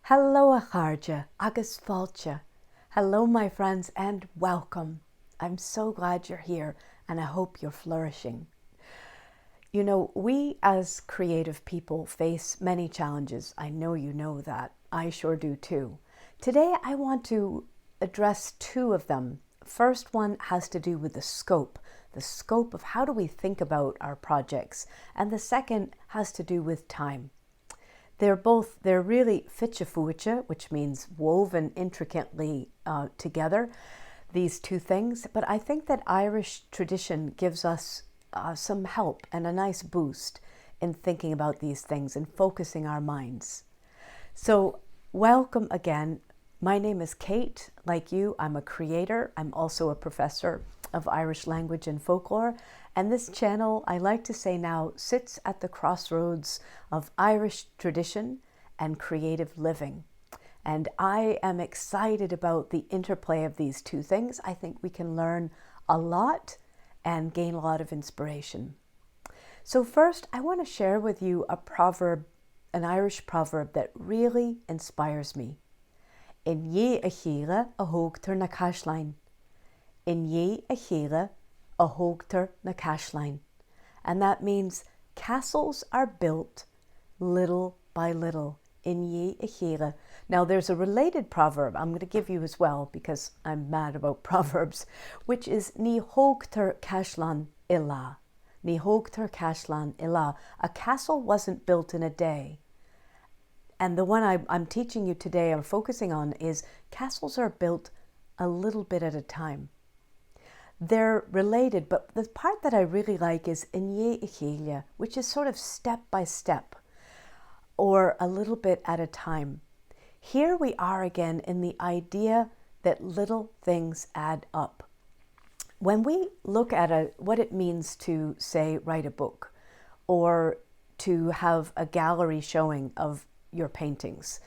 Hello a charge, agus fáilte. Hello my friends and welcome. I'm so glad you're here and I hope you're flourishing. You know, we as creative people face many challenges. I know you know that. I sure do too. Today I want to address two of them. First one has to do with the scope of how do we think about our projects. And the second has to do with time. They're really fitchefuiche, which means woven intricately together, these two things. But I think that Irish tradition gives us some help and a nice boost in thinking about these things and focusing our minds. So welcome again. My name is Kate. Like you, I'm a creator. I'm also a professor of Irish language and folklore. And this channel, I like to say now, sits at the crossroads of Irish tradition and creative living. And I am excited about the interplay of these two things. I think we can learn a lot and gain a lot of inspiration. So first, I want to share with you a proverb, an Irish proverb that really inspires me. Ndiaidh a chéile a thógtar na caisleáin. Ndiaidh a chéile a thógtar na caisleáin. And that means castles are built little by little. Ndiaidh a chéile. Now there's a related proverb I'm going to give you as well because I'm mad about proverbs, which is ní thógtar caisleán ila. Ní thógtar caisleán ila. A castle wasn't built in a day. And the one I'm teaching you today, I'm focusing on, is castles are built a little bit at a time. They're related, but the part that I really like is ndiaidh a chéile, which is sort of step by step, or a little bit at a time. Here we are again in the idea that little things add up. When we look at what it means to, say, write a book, or to have a gallery showing of your paintings,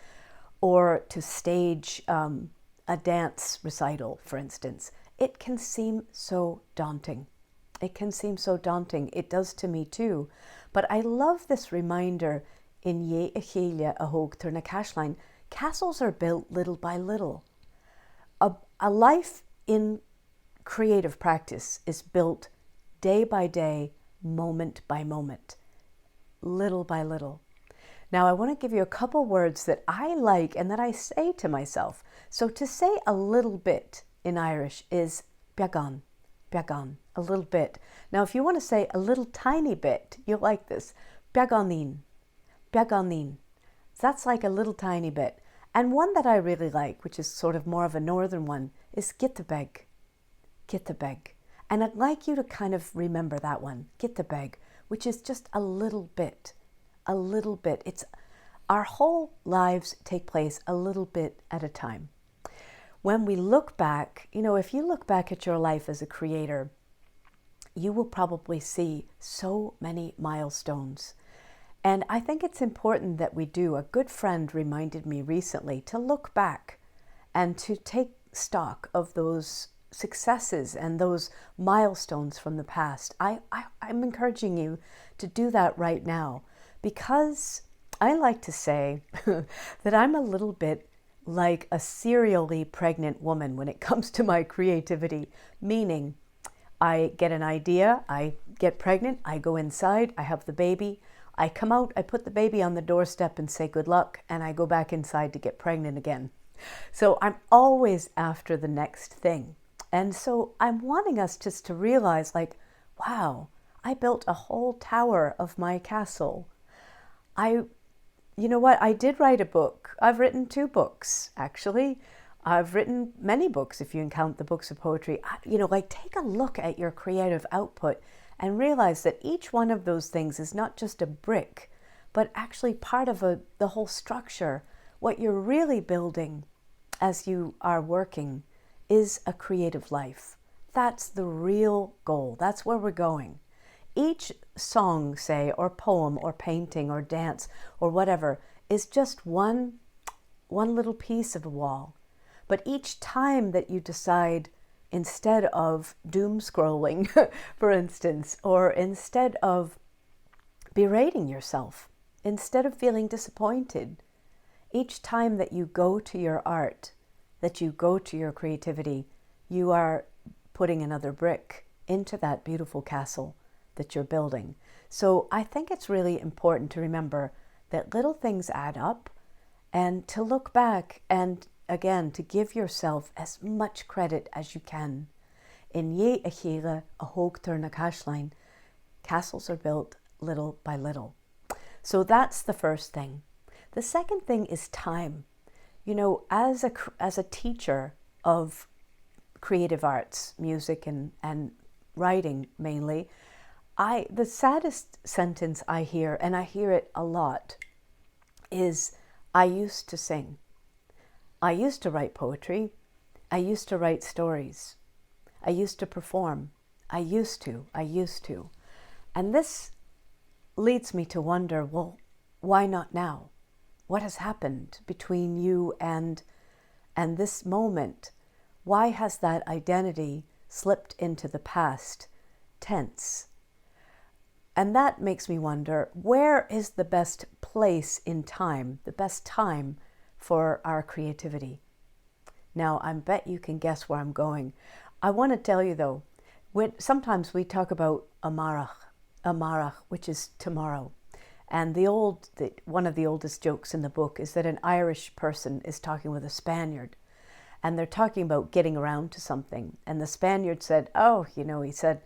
or to stage a dance recital, for instance, it can seem so daunting. It can seem so daunting. It does to me too. But I love this reminder in Ndiaidh a chéile a thógtar na caisleáin. Castles are built little by little. A life in creative practice is built day by day, moment by moment, little by little. Now, I want to give you a couple words that I like and that I say to myself. So to say a little bit in Irish is beag, a little bit. Now, if you want to say a little tiny bit, you'll like this. Beagán. That's like a little tiny bit. And one that I really like, which is sort of more of a northern one, is beag. And I'd like you to kind of remember that one, beag, which is just a little bit. A little bit. It's our whole lives take place a little bit at a time. When we look back, you know, if you look back at your life as a creator, you will probably see so many milestones. And I think it's important that we do. A good friend reminded me recently to look back and to take stock of those successes and those milestones from the past. I'm encouraging you to do that right now. Because I like to say that I'm a little bit like a serially pregnant woman when it comes to my creativity, meaning I get an idea, I get pregnant, I go inside, I have the baby, I come out, I put the baby on the doorstep and say good luck, and I go back inside to get pregnant again. So I'm always after the next thing. And so I'm wanting us just to realize, like, wow, I built a whole tower of my castle. You know what? I did write a book. I've written 2 books, actually. I've written many books, if you can count the books of poetry. You know, like, take a look at your creative output and realize that each one of those things is not just a brick, but actually part of the whole structure. What you're really building as you are working is a creative life. That's the real goal. That's where we're going. Each song, say, or poem, or painting, or dance, or whatever, is just one little piece of a wall. But each time that you decide, instead of doom scrolling, for instance, or instead of berating yourself, instead of feeling disappointed, Each time that you go to your art, that you go to your creativity, you are putting another brick into that beautiful castle that you're building. So I think it's really important to remember that little things add up, and to look back and again to give yourself as much credit as you can. Ndiaidh, chéile, thógtar na caisleáin. Castles are built little by little. So that's the first thing. The second thing is time. You know, as a teacher of creative arts, music and writing mainly, the saddest sentence I hear, and I hear it a lot, is I used to sing. I used to write poetry. I used to write stories. I used to perform. I used to. And this leads me to wonder, well, why not now? What has happened between you and this moment? Why has that identity slipped into the past tense? And that makes me wonder, where is the best place in time, the best time for our creativity? Now, I bet you can guess where I'm going. I want to tell you though, sometimes we talk about amarach, which is tomorrow. And one of the oldest jokes in the book is that an Irish person is talking with a Spaniard, and they're talking about getting around to something. And the Spaniard said, oh, he said,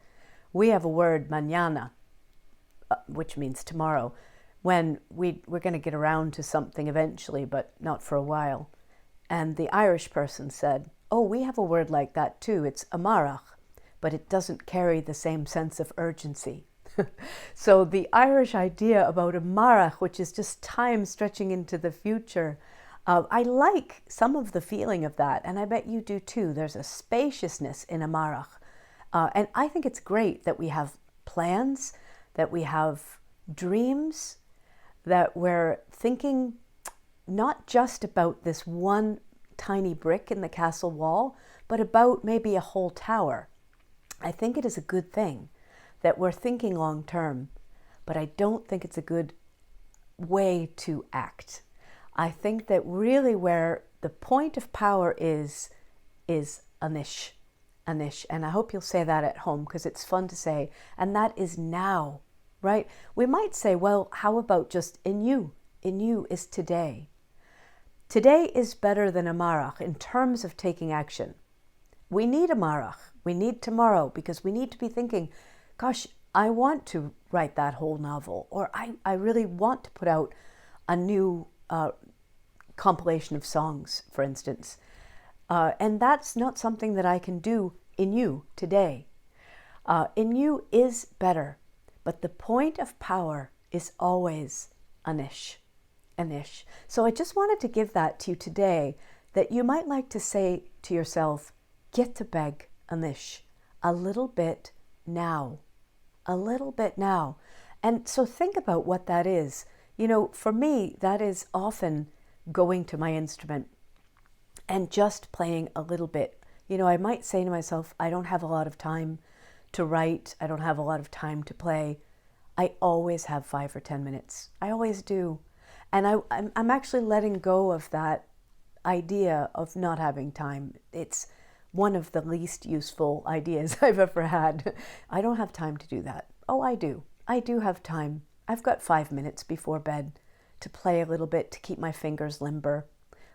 we have a word, mañana, which means tomorrow, when we're going to get around to something eventually, but not for a while. And the Irish person said, oh, we have a word like that too. It's amarach, but it doesn't carry the same sense of urgency. So the Irish idea about amarach, which is just time stretching into the future, I like some of the feeling of that, and I bet you do too. There's a spaciousness in amarach. And I think it's great that we have plans, that we have dreams, that we're thinking not just about this one tiny brick in the castle wall, but about maybe a whole tower. I think it is a good thing that we're thinking long term, but I don't think it's a good way to act. I think that really where the point of power is anish. And I hope you'll say that at home, because it's fun to say, and that is now, right? We might say, well, how about just in you? In you is today. Today is better than amarach in terms of taking action. We need amarach. We need tomorrow, because we need to be thinking, gosh, I want to write that whole novel, or I really want to put out a new compilation of songs, for instance. And that's not something that I can do in you today. In you is better, but the point of power is always anish. So I just wanted to give that to you today, that you might like to say to yourself, get to beag anish, a little bit now. And so think about what that is. For me, that is often going to my instrument and just playing a little bit. I might say to myself, I don't have a lot of time to write. I don't have a lot of time to play. I always have 5 or 10 minutes. I always do. And I'm actually letting go of that idea of not having time. It's one of the least useful ideas I've ever had. I don't have time to do that. Oh, I do. I do have time. I've got 5 minutes before bed to play a little bit, to keep my fingers limber.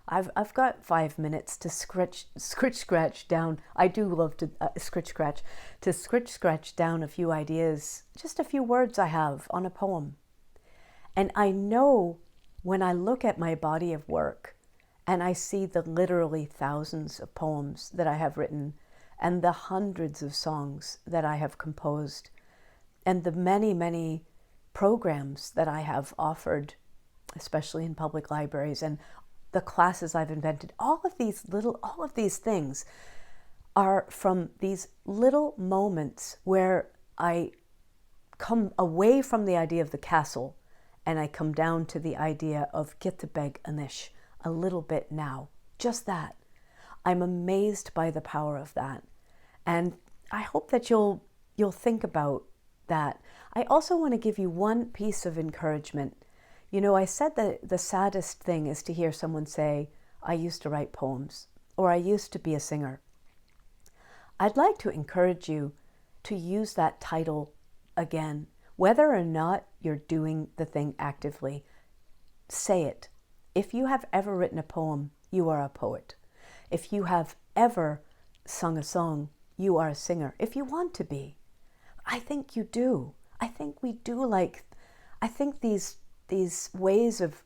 I've got 5 minutes to scratch down. I do love to scratch down a few ideas, just a few words I have on a poem. And I know when I look at my body of work and I see the literally thousands of poems that I have written, and the hundreds of songs that I have composed, and the many, many programs that I have offered, especially in public libraries, and the classes I've invented, all of these things are from these little moments where I come away from the idea of the castle and I come down to the idea of get to beag anish, a little bit now. Just that. I'm amazed by the power of that. And I hope that you'll think about that. I also want to give you one piece of encouragement. You know, I said that the saddest thing is to hear someone say, I used to write poems, or I used to be a singer. I'd like to encourage you to use that title again. Whether or not you're doing the thing actively, say it. If you have ever written a poem, you are a poet. If you have ever sung a song, you are a singer. If you want to be. I think you do. I think we do I think these ways of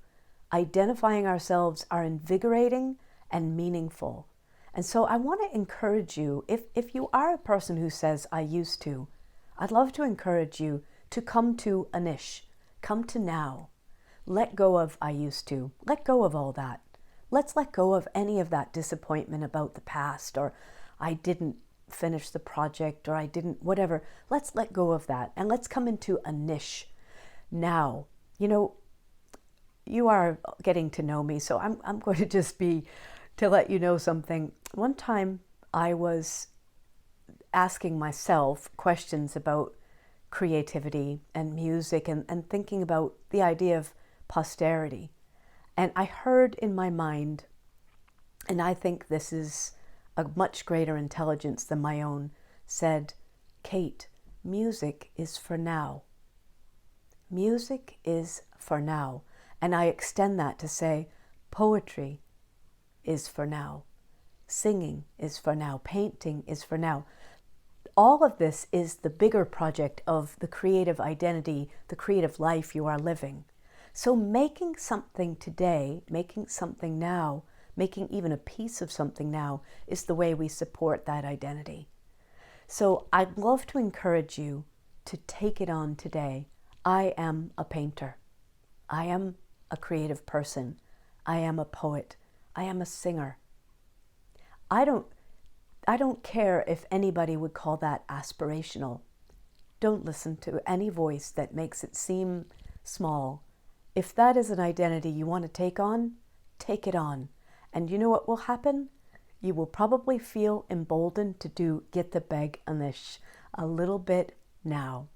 identifying ourselves are invigorating and meaningful. And so I want to encourage you, if you are a person who says, I used to, I'd love to encourage you to come to ANOIS, come to now. Let go of I used to, let go of all that. Let's let go of any of that disappointment about the past, or I didn't finish the project, or I didn't, whatever. Let's let go of that and let's come into ANOIS now. You know, you are getting to know me, so I'm going to just to let you know something. One time I was asking myself questions about creativity and music and thinking about the idea of posterity. And I heard in my mind, and I think this is a much greater intelligence than my own, said, Kate, music is for now. Music is for now. And I extend that to say, poetry is for now. Singing is for now. Painting is for now. All of this is the bigger project of the creative identity, the creative life you are living. So making something today, making something now, making even a piece of something now is the way we support that identity. So I'd love to encourage you to take it on today. I am a painter. I am a creative person. I am a poet. I am a singer. I don't care if anybody would call that aspirational. Don't listen to any voice that makes it seem small. If that is an identity you want to take it on. And you know what will happen? You will probably feel emboldened to do ndiaidh ANOIS a little bit now.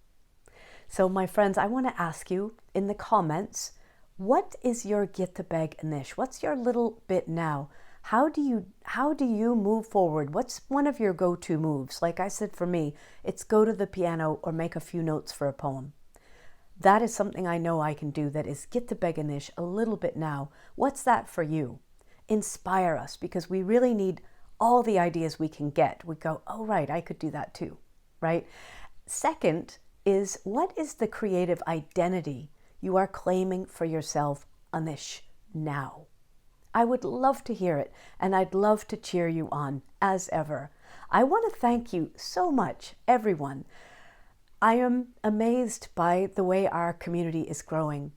So my friends, I want to ask you in the comments, what is your ndiaidh ANOIS? What's your little bit now? How do you move forward? What's one of your go-to moves? Like I said, for me, it's go to the piano or make a few notes for a poem. That is something I know I can do that is ndiaidh ANOIS a little bit now. What's that for you? Inspire us, because we really need all the ideas we can get. We go, oh, right, I could do that too, right? Second is, what is the creative identity you are claiming for yourself ANOIS now? I would love to hear it, and I'd love to cheer you on, as ever. I want to thank you so much, everyone. I am amazed by the way our community is growing.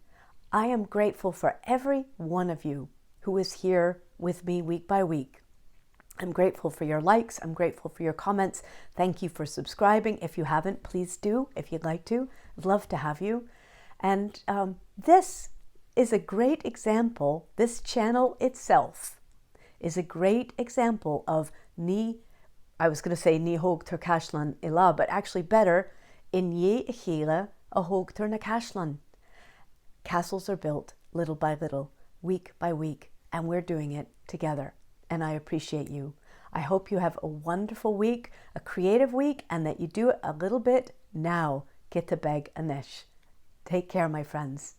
I am grateful for every one of you who is here with me week by week. I'm grateful for your likes. I'm grateful for your comments. Thank you for subscribing. If you haven't, please do, if you'd like to. I'd love to have you. And this is a great example. This channel itself is a great example of I was going to say thógtar caisleán ila, but actually better, ndiaidh chéile a thógtar na caisleán. Castles are built little by little, week by week, and we're doing it together. And I appreciate you. I hope you have a wonderful week, a creative week, and that you do it a little bit now. ndiaidh ANOIS. Take care, my friends.